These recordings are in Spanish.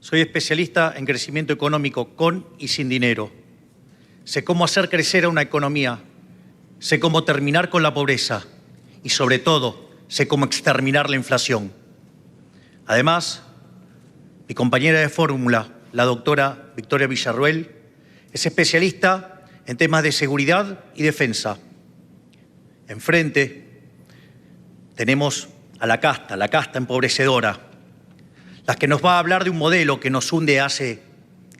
Soy especialista en crecimiento económico con y sin dinero. Sé cómo hacer crecer a una economía, sé cómo terminar con la pobreza y, sobre todo, sé cómo exterminar la inflación. Además, mi compañera de fórmula, la doctora Victoria Villarroel, es especialista en temas de seguridad y defensa. Enfrente tenemos a la casta empobrecedora, la que nos va a hablar de un modelo que nos hunde hace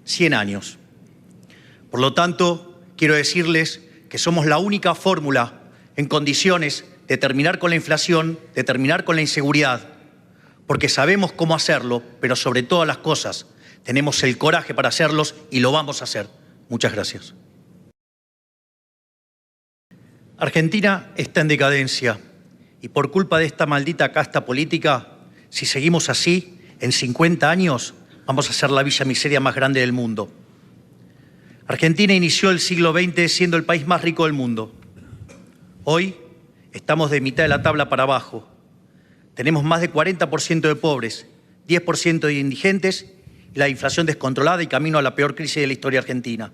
100 años. Por lo tanto, quiero decirles que somos la única fórmula en condiciones de terminar con la inflación, de terminar con la inseguridad, porque sabemos cómo hacerlo, pero sobre todas las cosas tenemos el coraje para hacerlos y lo vamos a hacer. Muchas gracias. Argentina está en decadencia y por culpa de esta maldita casta política, si seguimos así, en 50 años vamos a ser la villa miseria más grande del mundo. Argentina inició el siglo XX siendo el país más rico del mundo. Hoy estamos de mitad de la tabla para abajo. Tenemos más de 40% de pobres, 10% de indigentes y la inflación descontrolada y camino a la peor crisis de la historia argentina.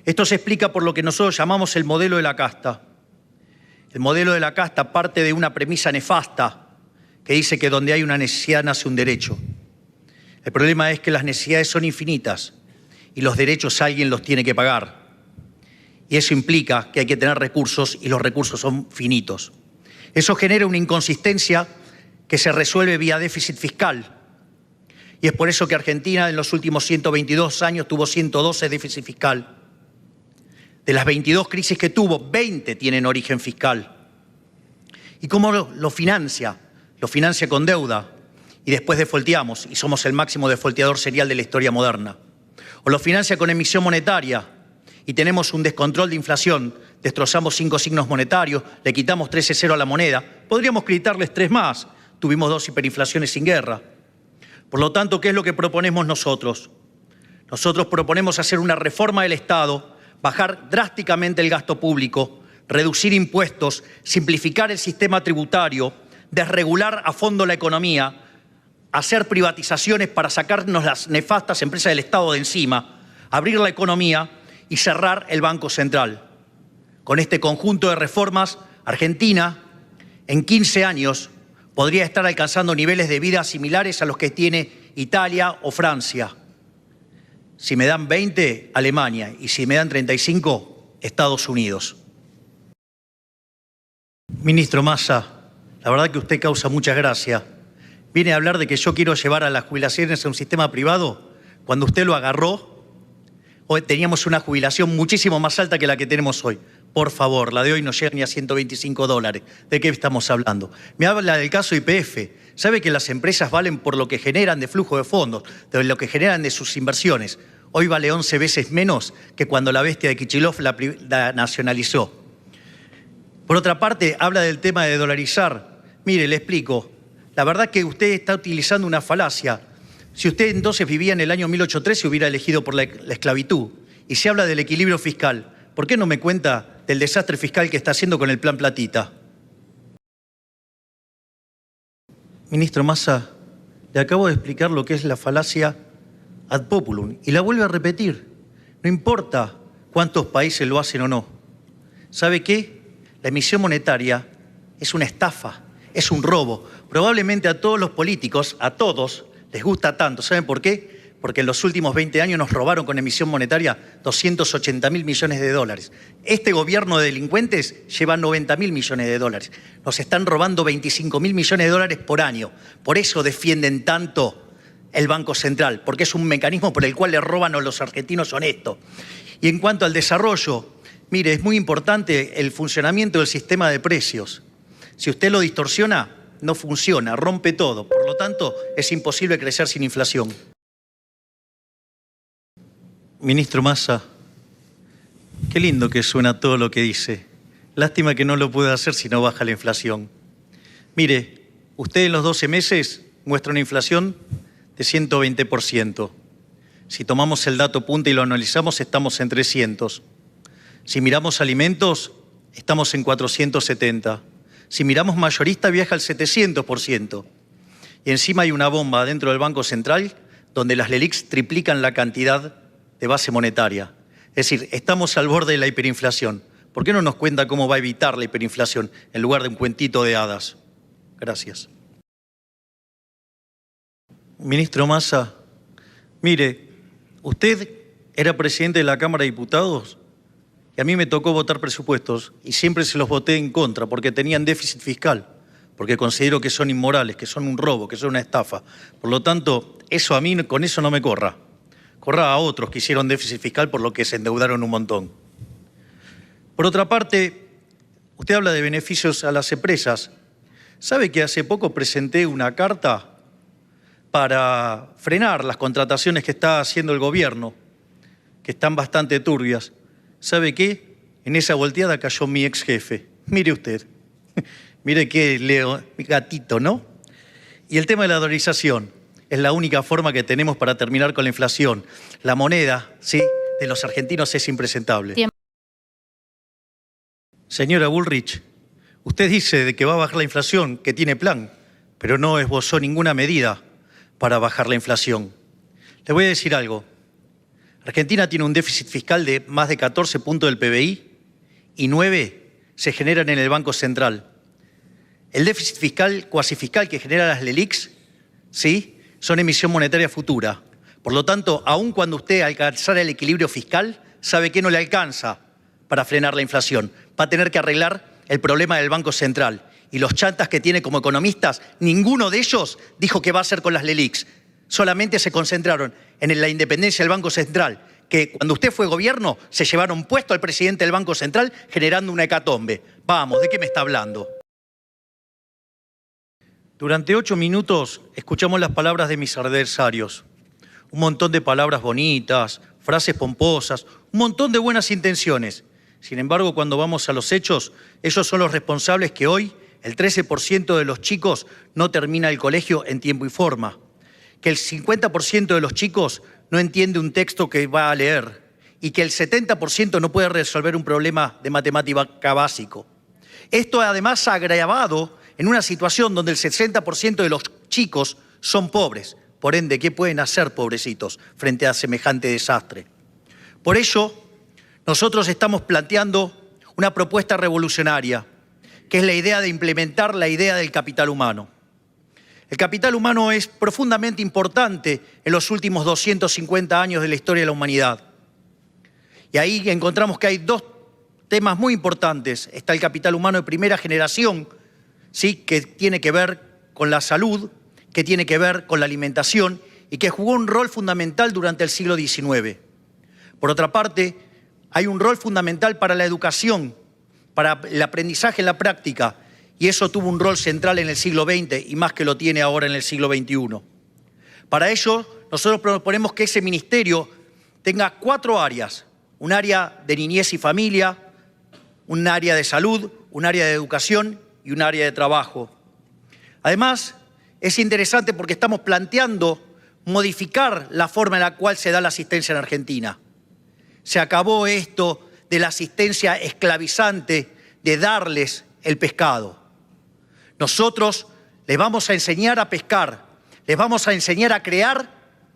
Esto se explica por lo que nosotros llamamos el modelo de la casta. El modelo de la casta parte de una premisa nefasta que dice que donde hay una necesidad nace un derecho. El problema es que las necesidades son infinitas y los derechos alguien los tiene que pagar. Y eso implica que hay que tener recursos y los recursos son finitos. Eso genera una inconsistencia que se resuelve vía déficit fiscal. Y es por eso que Argentina en los últimos 122 años tuvo 112 déficit fiscal. De las 22 crisis que tuvo, 20 tienen origen fiscal. ¿Y cómo lo financia? Lo financia con deuda y después defolteamos y somos el máximo defolteador serial de la historia moderna. O lo financia con emisión monetaria y tenemos un descontrol de inflación, destrozamos 5 signos monetarios, le quitamos 13,0 a la moneda, podríamos gritarles 3 más, tuvimos 2 hiperinflaciones sin guerra. Por lo tanto, ¿qué es lo que proponemos nosotros? Nosotros proponemos hacer una reforma del Estado, bajar drásticamente el gasto público, reducir impuestos, simplificar el sistema tributario, desregular a fondo la economía, hacer privatizaciones para sacarnos las nefastas empresas del Estado de encima, abrir la economía y cerrar el Banco Central. Con este conjunto de reformas, Argentina en 15 años podría estar alcanzando niveles de vida similares a los que tiene Italia o Francia. Si me dan 20, Alemania, y si me dan 35, Estados Unidos. Ministro Massa, la verdad que usted causa mucha gracia. Viene a hablar de que yo quiero llevar a las jubilaciones a un sistema privado. Cuando usted lo agarró, hoy teníamos una jubilación muchísimo más alta que la que tenemos hoy. Por favor, la de hoy no llega ni a $125. ¿De qué estamos hablando? Me habla del caso YPF. ¿Sabe que las empresas valen por lo que generan de flujo de fondos, de lo que generan de sus inversiones? Hoy vale 11 veces menos que cuando la bestia de Kicillof la nacionalizó. Por otra parte, habla del tema de dolarizar. Mire, le explico. La verdad que usted está utilizando una falacia. Si usted entonces vivía en el año 1813, hubiera elegido por la esclavitud. Y se habla del equilibrio fiscal. ¿Por qué no me cuenta del desastre fiscal que está haciendo con el Plan Platita? Ministro Massa, le acabo de explicar lo que es la falacia ad populum y la vuelve a repetir. No importa cuántos países lo hacen o no. ¿Sabe qué? La emisión monetaria es una estafa, es un robo. Probablemente a todos los políticos, a todos, les gusta tanto. ¿Saben por qué? Porque en los últimos 20 años nos robaron con emisión monetaria 280.000 millones de dólares. Este gobierno de delincuentes lleva 90.000 millones de dólares. Nos están robando 25.000 millones de dólares por año. Por eso defienden tanto el Banco Central, porque es un mecanismo por el cual le roban a los argentinos honestos. Y en cuanto al desarrollo, mire, es muy importante el funcionamiento del sistema de precios. Si usted lo distorsiona, no funciona, rompe todo. Por lo tanto, es imposible crecer sin inflación. Ministro Massa, qué lindo que suena todo lo que dice. Lástima que no lo pueda hacer si no baja la inflación. Mire, usted en los 12 meses muestra una inflación de 120%. Si tomamos el dato punta y lo analizamos, estamos en 300. Si miramos alimentos, estamos en 470. Si miramos mayorista, viaja al 700%. Y encima hay una bomba dentro del Banco Central donde las LELIQs triplican la cantidad de base monetaria. Es decir, estamos al borde de la hiperinflación. ¿Por qué no nos cuenta cómo va a evitar la hiperinflación en lugar de un cuentito de hadas? Gracias. Ministro Massa, mire, usted era presidente de la Cámara de Diputados y a mí me tocó votar presupuestos y siempre se los voté en contra porque tenían déficit fiscal, porque considero que son inmorales, que son un robo, que son una estafa. Por lo tanto, eso a mí, con eso no me corra. Corra a otros que hicieron déficit fiscal por lo que se endeudaron un montón. Por otra parte, usted habla de beneficios a las empresas. ¿Sabe que hace poco presenté una carta para frenar las contrataciones que está haciendo el gobierno, que están bastante turbias? ¿Sabe qué? En esa volteada cayó mi ex jefe. Mire usted. Mire qué Leo, mi gatito, ¿no? Y el tema de la dolarización es la única forma que tenemos para terminar con la inflación. La moneda, ¿sí?, de los argentinos es impresentable. Tiempo. Señora Bullrich, usted dice de que va a bajar la inflación, que tiene plan, pero no esbozó ninguna medida para bajar la inflación. Le voy a decir algo. Argentina tiene un déficit fiscal de más de 14 puntos del PBI y 9 se generan en el Banco Central. El déficit fiscal, cuasifiscal que genera las LELIQs, ¿sí?, son emisión monetaria futura. Por lo tanto, aun cuando usted alcanzara el equilibrio fiscal, sabe que no le alcanza para frenar la inflación. Va a tener que arreglar el problema del Banco Central. Y los chantas que tiene como economistas, ninguno de ellos dijo qué va a hacer con las LELIQs. Solamente se concentraron en la independencia del Banco Central, que cuando usted fue gobierno se llevaron puesto al presidente del Banco Central generando una hecatombe. Vamos, ¿de qué me está hablando? Durante 8 minutos escuchamos las palabras de mis adversarios. Un montón de palabras bonitas, frases pomposas, un montón de buenas intenciones. Sin embargo, cuando vamos a los hechos, ellos son los responsables que hoy el 13% de los chicos no termina el colegio en tiempo y forma, que el 50% de los chicos no entiende un texto que va a leer y que el 70% no puede resolver un problema de matemática básico. Esto además ha agravado en una situación donde el 60% de los chicos son pobres. Por ende, ¿qué pueden hacer, pobrecitos, frente a semejante desastre? Por ello, nosotros estamos planteando una propuesta revolucionaria, que es la idea de implementar la idea del capital humano. El capital humano es profundamente importante en los últimos 250 años de la historia de la humanidad. Y ahí encontramos que hay dos temas muy importantes. Está el capital humano de primera generación, ¿sí?, que tiene que ver con la salud, que tiene que ver con la alimentación y que jugó un rol fundamental durante el siglo XIX. Por otra parte, hay un rol fundamental para la educación, para el aprendizaje en la práctica, y eso tuvo un rol central en el siglo XX y más que lo tiene ahora en el siglo XXI. Para ello, nosotros proponemos que ese ministerio tenga 4 áreas: un área de niñez y familia, un área de salud, un área de educación y un área de trabajo. Además, es interesante porque estamos planteando modificar la forma en la cual se da la asistencia en Argentina. Se acabó esto de la asistencia esclavizante, de darles el pescado. Nosotros les vamos a enseñar a pescar, les vamos a enseñar a crear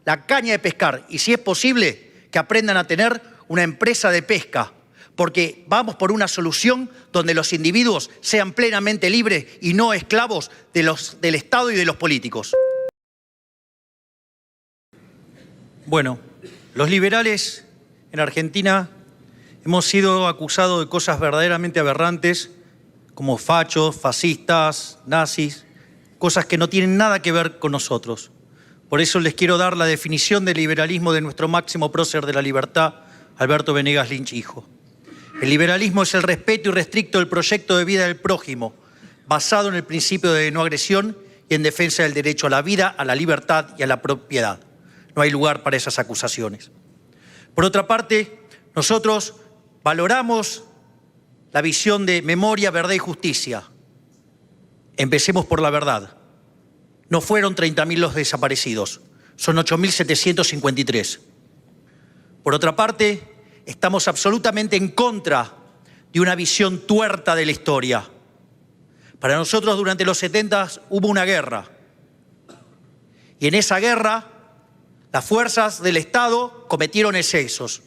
la caña de pescar y, si es posible, que aprendan a tener una empresa de pesca, porque vamos por una solución donde los individuos sean plenamente libres y no esclavos del Estado y de los políticos. Bueno, los liberales en Argentina hemos sido acusados de cosas verdaderamente aberrantes, como fachos, fascistas, nazis, cosas que no tienen nada que ver con nosotros. Por eso les quiero dar la definición del liberalismo de nuestro máximo prócer de la libertad, Alberto Venegas Lynch, hijo. El liberalismo es el respeto irrestricto del proyecto de vida del prójimo, basado en el principio de no agresión y en defensa del derecho a la vida, a la libertad y a la propiedad. No hay lugar para esas acusaciones. Por otra parte, nosotros valoramos la visión de memoria, verdad y justicia. Empecemos por la verdad. No fueron 30.000 los desaparecidos, son 8.753. Por otra parte, estamos absolutamente en contra de una visión tuerta de la historia. Para nosotros, durante los 70 hubo una guerra. Y en esa guerra Las fuerzas del Estado cometieron excesos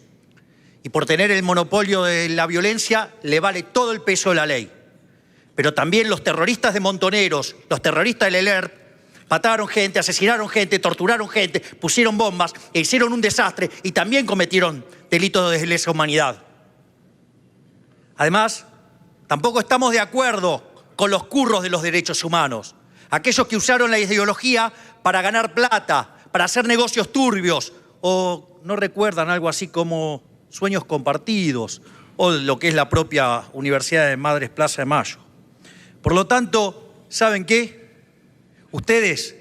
y por tener el monopolio de la violencia le vale todo el peso de la ley. Pero también los terroristas de Montoneros, los terroristas del ELERP, mataron gente, asesinaron gente, torturaron gente, pusieron bombas e hicieron un desastre y también cometieron delitos de lesa humanidad. Además, tampoco estamos de acuerdo con los curros de los derechos humanos, aquellos que usaron la ideología para ganar plata, para hacer negocios turbios, o no recuerdan algo así como sueños compartidos, o lo que es la propia Universidad de Madres Plaza de Mayo. Por lo tanto, ¿saben qué? Ustedes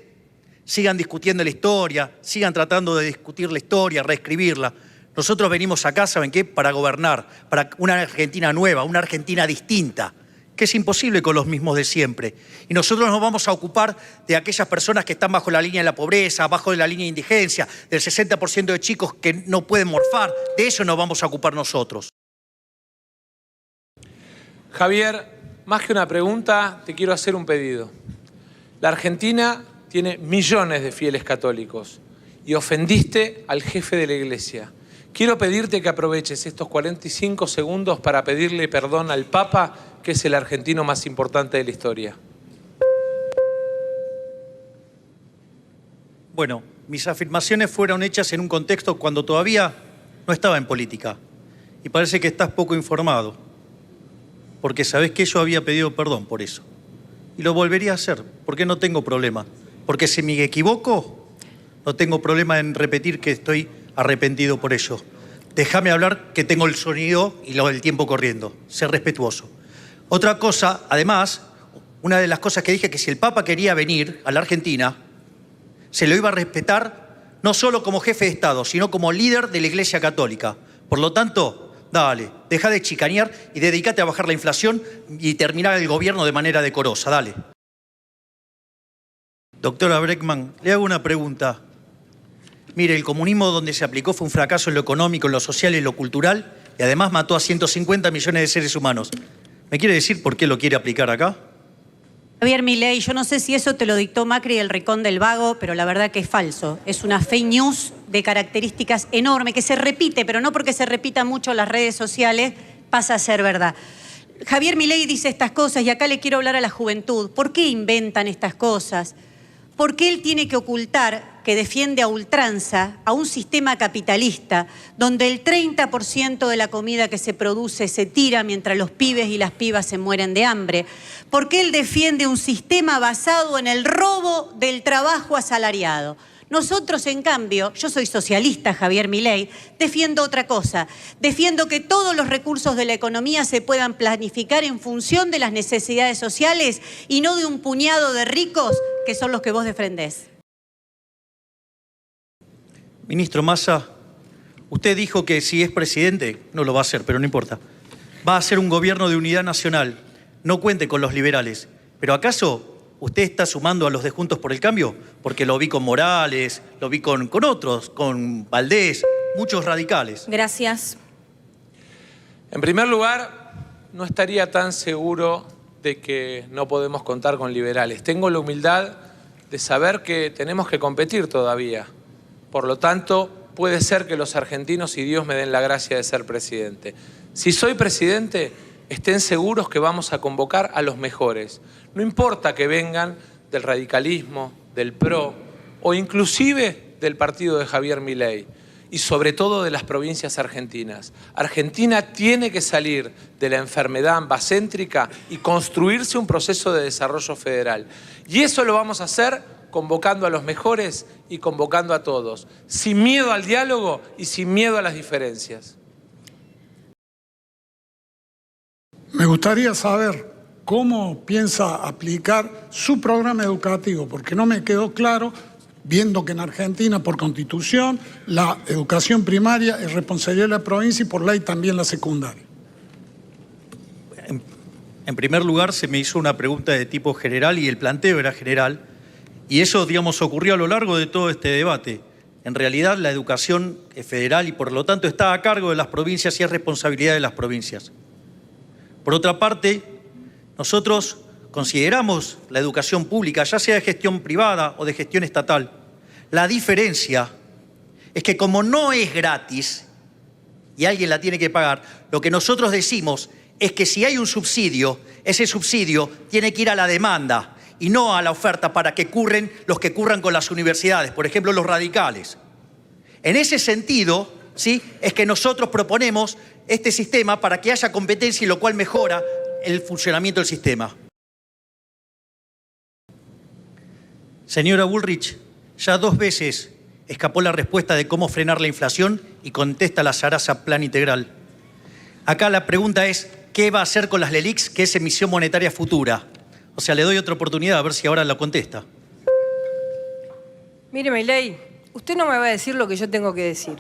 sigan discutiendo la historia, sigan tratando de discutir la historia, reescribirla. Nosotros venimos acá, ¿saben qué? Para gobernar, para una Argentina nueva, una Argentina distinta, que es imposible con los mismos de siempre. Y nosotros nos vamos a ocupar de aquellas personas que están bajo la línea de la pobreza, bajo de la línea de indigencia, del 60% de chicos que no pueden morfar. De eso nos vamos a ocupar nosotros. Javier, más que una pregunta, te quiero hacer un pedido. La Argentina tiene millones de fieles católicos y ofendiste al jefe de la Iglesia. Quiero pedirte que aproveches estos 45 segundos para pedirle perdón al Papa, que es el argentino más importante de la historia. Bueno, mis afirmaciones fueron hechas en un contexto cuando todavía no estaba en política. Y parece que estás poco informado, porque sabés que yo había pedido perdón por eso. Y lo volvería a hacer, porque no tengo problema. Porque si me equivoco, no tengo problema en repetir que estoy arrepentido por ello. Déjame hablar, que tengo el sonido y el tiempo corriendo. Sé respetuoso. Otra cosa, además, una de las cosas que dije, que si el Papa quería venir a la Argentina, se lo iba a respetar no solo como jefe de Estado, sino como líder de la Iglesia Católica. Por lo tanto, dale, deja de chicanear y dedícate a bajar la inflación y terminar el gobierno de manera decorosa. Dale. Doctora Breckman, le hago una pregunta. Mire, el comunismo donde se aplicó fue un fracaso en lo económico, en lo social y en lo cultural, y además mató a 150 millones de seres humanos. ¿Me quiere decir por qué lo quiere aplicar acá? Javier Milei, yo no sé si eso te lo dictó Macri y el Ricón del Vago, pero la verdad que es falso. Es una fake news de características enormes, que se repite, pero no porque se repita mucho en las redes sociales, pasa a ser verdad. Javier Milei dice estas cosas y acá le quiero hablar a la juventud. ¿Por qué inventan estas cosas? Porque él tiene que ocultar que defiende a ultranza a un sistema capitalista donde el 30% de la comida que se produce se tira mientras los pibes y las pibas se mueren de hambre. Porque él defiende un sistema basado en el robo del trabajo asalariado. Nosotros, en cambio, yo soy socialista, Javier Milei, defiendo otra cosa. Defiendo que todos los recursos de la economía se puedan planificar en función de las necesidades sociales y no de un puñado de ricos que son los que vos defendés. Ministro Massa, usted dijo que si es presidente, no lo va a hacer, pero no importa, va a hacer un gobierno de unidad nacional. No cuente con los liberales. ¿Pero acaso usted está sumando a los de Juntos por el Cambio? Porque lo vi con Morales, lo vi con otros, con Valdés, muchos radicales. Gracias. En primer lugar, no estaría tan seguro de que no podemos contar con liberales. Tengo la humildad de saber que tenemos que competir todavía. Por lo tanto, puede ser que los argentinos y Dios me den la gracia de ser presidente. Si soy presidente, estén seguros que vamos a convocar a los mejores. No importa que vengan del radicalismo, del PRO o inclusive del partido de Javier Milei y sobre todo de las provincias argentinas. Argentina tiene que salir de la enfermedad ambacéntrica y construirse un proceso de desarrollo federal. Y eso lo vamos a hacer convocando a los mejores y convocando a todos, sin miedo al diálogo y sin miedo a las diferencias. Me gustaría saber cómo piensa aplicar su programa educativo, porque no me quedó claro, viendo que en Argentina, por Constitución, la educación primaria es responsabilidad de la provincia y por ley también la secundaria. En primer lugar, se me hizo una pregunta de tipo general y el planteo era general. Y eso, digamos, ocurrió a lo largo de todo este debate. En realidad, la educación es federal y, por lo tanto, está a cargo de las provincias y es responsabilidad de las provincias. Por otra parte, nosotros consideramos la educación pública, ya sea de gestión privada o de gestión estatal. La diferencia es que como no es gratis y alguien la tiene que pagar, lo que nosotros decimos es que si hay un subsidio, ese subsidio tiene que ir a la demanda y no a la oferta para que curren los que curran con las universidades, por ejemplo, los radicales. En ese sentido, ¿sí?, es que nosotros proponemos este sistema para que haya competencia y lo cual mejora el funcionamiento del sistema. Señora Bullrich, ya 2 veces escapó la respuesta de cómo frenar la inflación y contesta la zaraza Plan Integral. Acá la pregunta es, ¿qué va a hacer con las LELIQs, que es emisión monetaria futura? O sea, le doy otra oportunidad a ver si ahora la contesta. Mire, Milei, usted no me va a decir lo que yo tengo que decir.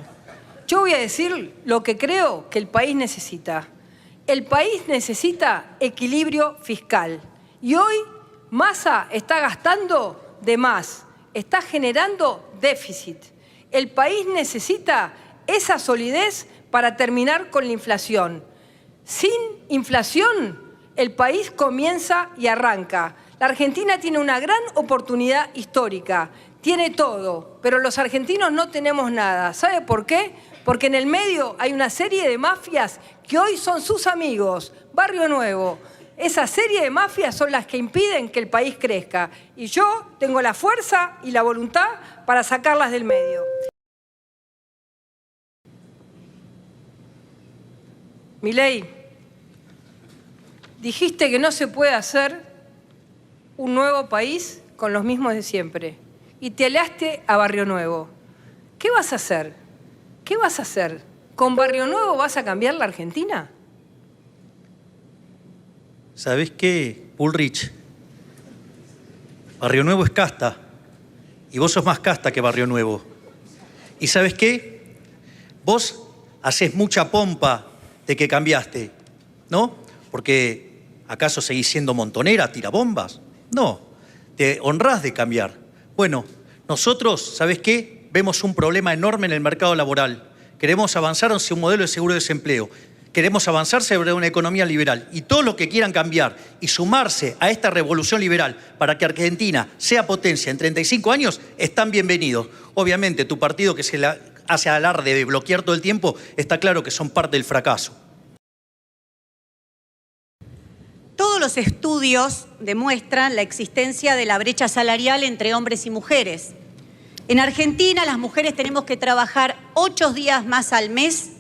Yo voy a decir lo que creo que el país necesita. El país necesita equilibrio fiscal. Y hoy Massa está gastando de más, está generando déficit. El país necesita esa solidez para terminar con la inflación. Sin inflación, el país comienza y arranca. La Argentina tiene una gran oportunidad histórica. Tiene todo, pero los argentinos no tenemos nada. ¿Sabe por qué? Porque en el medio hay una serie de mafias que hoy son sus amigos. Barrio Nuevo. Esa serie de mafias son las que impiden que el país crezca. Y yo tengo la fuerza y la voluntad para sacarlas del medio. Milei, dijiste que no se puede hacer un nuevo país con los mismos de siempre. Y te alaste a Barrio Nuevo. ¿Qué vas a hacer? ¿Qué vas a hacer? ¿Con Barrio Nuevo vas a cambiar la Argentina? ¿Sabés qué, Bullrich? Barrio Nuevo es casta. Y vos sos más casta que Barrio Nuevo. ¿Y sabés qué? Vos hacés mucha pompa de que cambiaste, ¿no? Porque ¿acaso seguís siendo montonera, tirabombas? No, te honrás de cambiar. Bueno, nosotros, ¿sabés qué? Vemos un problema enorme en el mercado laboral. Queremos avanzar hacia un modelo de seguro de desempleo. Queremos avanzar sobre una economía liberal. Y todos los que quieran cambiar y sumarse a esta revolución liberal para que Argentina sea potencia en 35 años, están bienvenidos. Obviamente, tu partido, que se hace alarde de bloquear todo el tiempo, está claro que son parte del fracaso. Todos los estudios demuestran la existencia de la brecha salarial entre hombres y mujeres. En Argentina, las mujeres tenemos que trabajar 8 días más al mes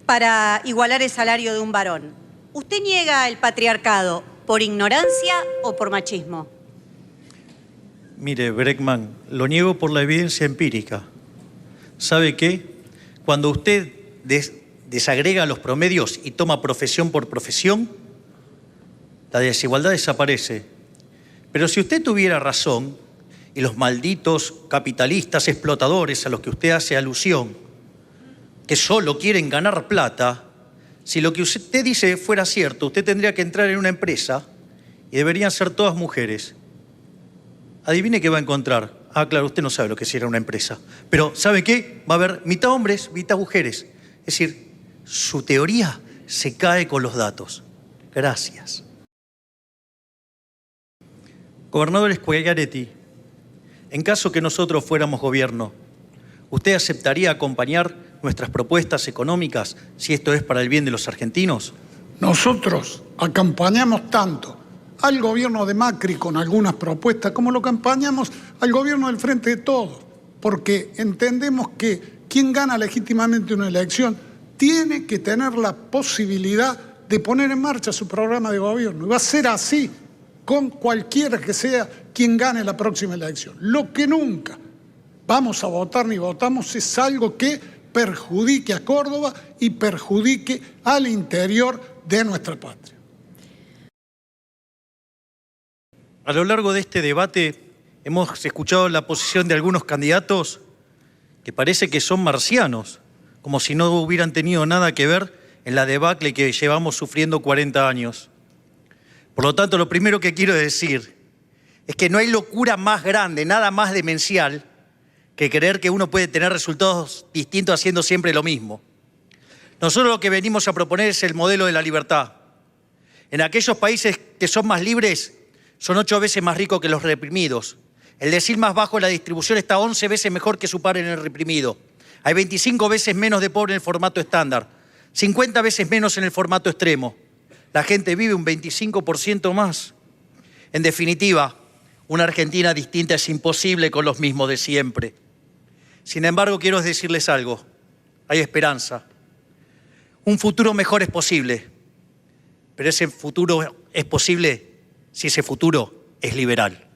para igualar el salario de un varón. ¿Usted niega el patriarcado por ignorancia o por machismo? Mire, Breckman, lo niego por la evidencia empírica. ¿Sabe qué? Cuando usted desagrega los promedios y toma profesión por profesión, la desigualdad desaparece. Pero si usted tuviera razón, y los malditos capitalistas explotadores a los que usted hace alusión, que solo quieren ganar plata, si lo que usted dice fuera cierto, usted tendría que entrar en una empresa y deberían ser todas mujeres. Adivine qué va a encontrar. Ah, claro, usted no sabe lo que es ir a una empresa. Pero, ¿sabe qué? Va a haber mitad hombres, mitad mujeres. Es decir, su teoría se cae con los datos. Gracias. Gobernador Schiaretti, en caso que nosotros fuéramos gobierno, ¿usted aceptaría acompañar nuestras propuestas económicas si esto es para el bien de los argentinos? Nosotros acompañamos tanto al gobierno de Macri con algunas propuestas como lo acompañamos al gobierno del Frente de Todos, porque entendemos que quien gana legítimamente una elección tiene que tener la posibilidad de poner en marcha su programa de gobierno. Y va a ser así con cualquiera que sea quien gane la próxima elección. Lo que nunca vamos a votar ni votamos es algo que perjudique a Córdoba y perjudique al interior de nuestra patria. A lo largo de este debate hemos escuchado la posición de algunos candidatos que parece que son marcianos, como si no hubieran tenido nada que ver en la debacle que llevamos sufriendo 40 años. Por lo tanto, lo primero que quiero decir es que no hay locura más grande, nada más demencial, que creer que uno puede tener resultados distintos haciendo siempre lo mismo. Nosotros lo que venimos a proponer es el modelo de la libertad. En aquellos países que son más libres, son 8 veces más ricos que los reprimidos. El decil más bajo de la distribución está 11 veces mejor que su par en el reprimido. Hay 25 veces menos de pobre en el formato estándar, 50 veces menos en el formato extremo. La gente vive un 25% más. En definitiva, una Argentina distinta es imposible con los mismos de siempre. Sin embargo, quiero decirles algo. Hay esperanza. Un futuro mejor es posible, pero ese futuro es posible si ese futuro es liberal.